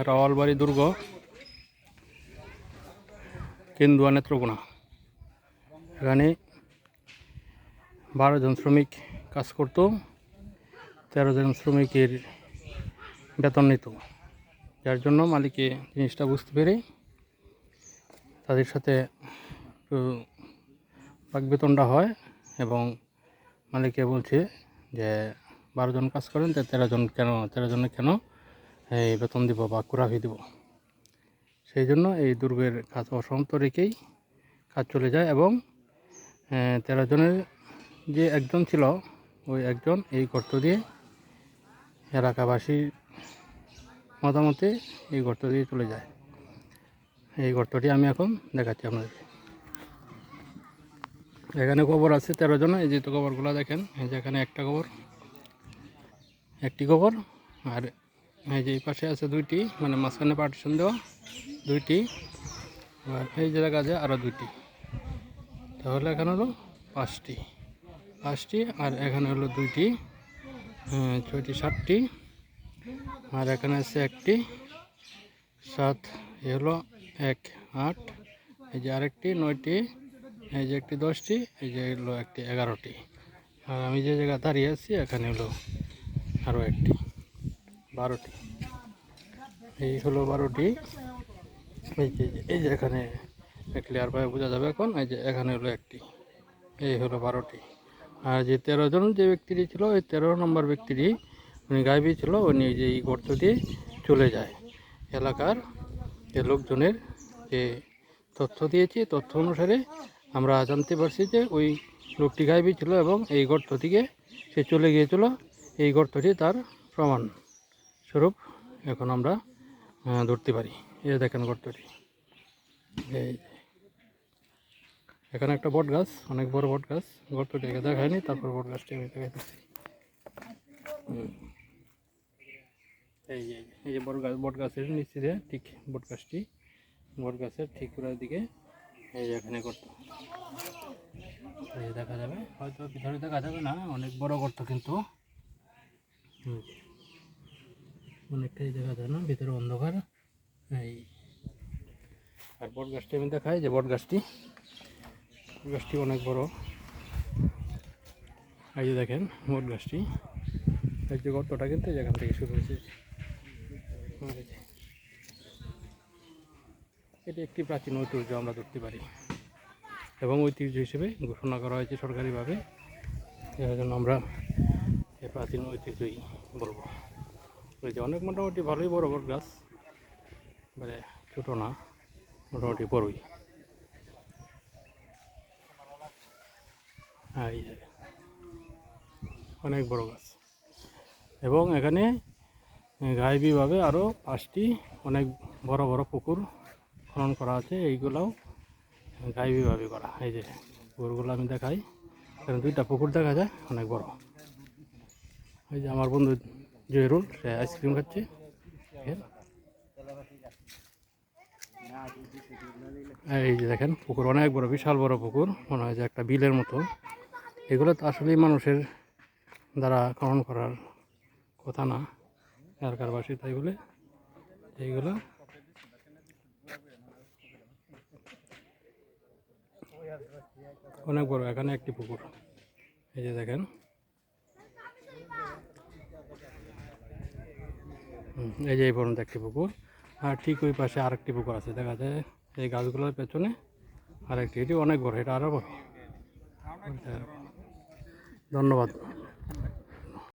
রাওয়ালবাড়ি দুর্গ, কেন্দুয়া, নেত্রকোনা। এখানে 12 জন শ্রমিক কাজ করত, 13 জন শ্রমিকের বেতন নিত, যার জন্য মালিকে জিনিসটা বুঝতে পেরে তাদের সাথে পাক বেতনটা হয় এবং মালিকে বলছে যে 12 জন কাজ করেন, 13 জনে কেন এই বেতন দিব বা কুরাফি দিব। সেই জন্য এই দুর্গের কাজ অসমাপ্ত রেখেই কাজ চলে যায় এবং 13 জনের যে একজন ছিল, ওই একজন এই গর্ত দিয়ে, এলাকাবাসীর মতামতে এই গর্ত দিয়ে চলে যায়। এই গর্তটি আমি এখন দেখাচ্ছি আপনাদেরকে। এখানে কবর আছে 13 জন। এই যে তো কবরগুলো দেখেন, এই যে এখানে একটি কবর, আর এই যে এই পাশে আছে 2টি, মানে মাঝখানে পার্টিশন দেওয়া 2টি, আর এই যে দেখা যায় আরও 2টি, তাহলে এখানে হলো 5টি, আর এখানে হলো 2টি, 6টি 7টি, আর এখানে আছে 1টি 7, এ হলো 1 8, এই যে আরেকটি 9টি, এই যে একটি 10টি, এই যে হলো একটি 11টি, আর আমি যে জায়গা দাঁড়িয়ে আছি এখানে হলো আরও একটি 12টি। এই হলো 12টি। এই যে এখানে ক্লিয়ারভাবে বোঝা যাবে এখন। এই যে এখানে হলো একটি, এই হলো 12টি। আর যে 13 জন যে ব্যক্তিটি ছিল, ওই 13 নম্বর ব্যক্তিটি উনি গায়েবী ছিল, উনি যে এই গর্ত দিয়ে চলে যায়। এলাকার যে লোকজনের যে তথ্য দিয়েছি, তথ্য অনুসারে আমরা জানতে পারছি যে ওই লোকটি গায়েবী ছিল এবং এই গর্ত থেকে সে চলে গিয়েছিল। এই গর্তটি তার প্রমাণ স্বরূপ এখন আমরা ধরতে পারি। এই দেখেন গর্তটি, এই এখানে একটা বট গাছ, অনেক বড় বট গাছ। গর্তটিকে দেখায়নি, তারপর বট গাছটি আমি দেখাইতেছি। এই যে বট গাছের নিচে দিয়ে ঠিক বট গাছের ঠিক পুরার দিকে এই যে এখানে গর্ত, এই দেখা যাবে, হয়তো ভিতরে দেখা যাবে না, অনেক বড় গর্ত কিন্তু অনেকটাই দেখা যায় না, ভিতরে অন্ধকার। এই আর বট গাছটি আমি দেখাই, যে বট গাছটি অনেক বড়। এই যে দেখেন বট গাছটি, এই যে গর্তটা কিন্তু যেখান থেকে শুরু হয়েছে। এটি একটি প্রাচীন ঐতিহ্য আমরা ধরতে পারি এবং ঐতিহ্য হিসেবে ঘোষণা করা হয়েছে সরকারিভাবে। এর জন্য আমরা এই প্রাচীন ঐতিহ্যই বলবো। ওই যে অনেক মোটামুটি ভালোই বড় বড় গাছ, মানে ছোটো না, মোটামুটি বড়ই। হ্যাঁ, এই অনেক বড় গাছ এবং এখানে গায়েবীভাবে আরও 5টি অনেক বড় বড় পুকুর খনন করা আছে। এইগুলোও গায়েবীভাবে করা। এই যে পুকুরগুলো আমি দেখাই, এখানে 2টা পুকুর দেখা যায়, অনেক বড়। এই যে আমার বন্ধু জহিরুল, সে আইসক্রিম খাচ্ছে। এই যে দেখেন পুকুর অনেক বড়, বিশাল বড় পুকুর, মনে হয় যে একটা বিলের মতো। এগুলো তো আসলেই মানুষের দ্বারা খনন করার কথা না, এলাকার বাসী তাই বলে এইগুলো অনেক বড়। এখানে একটি পুকুর, এই যে দেখেন, এই যে এই পর্যন্ত একটি পুকুর, আর ঠিক ওই পাশে আরেকটি পুকুর আছে দেখা যায় এই গাছগুলোর পেছনে আরেকটি। এটি অনেক বড়, এটা আরও বড়। ধন্যবাদ।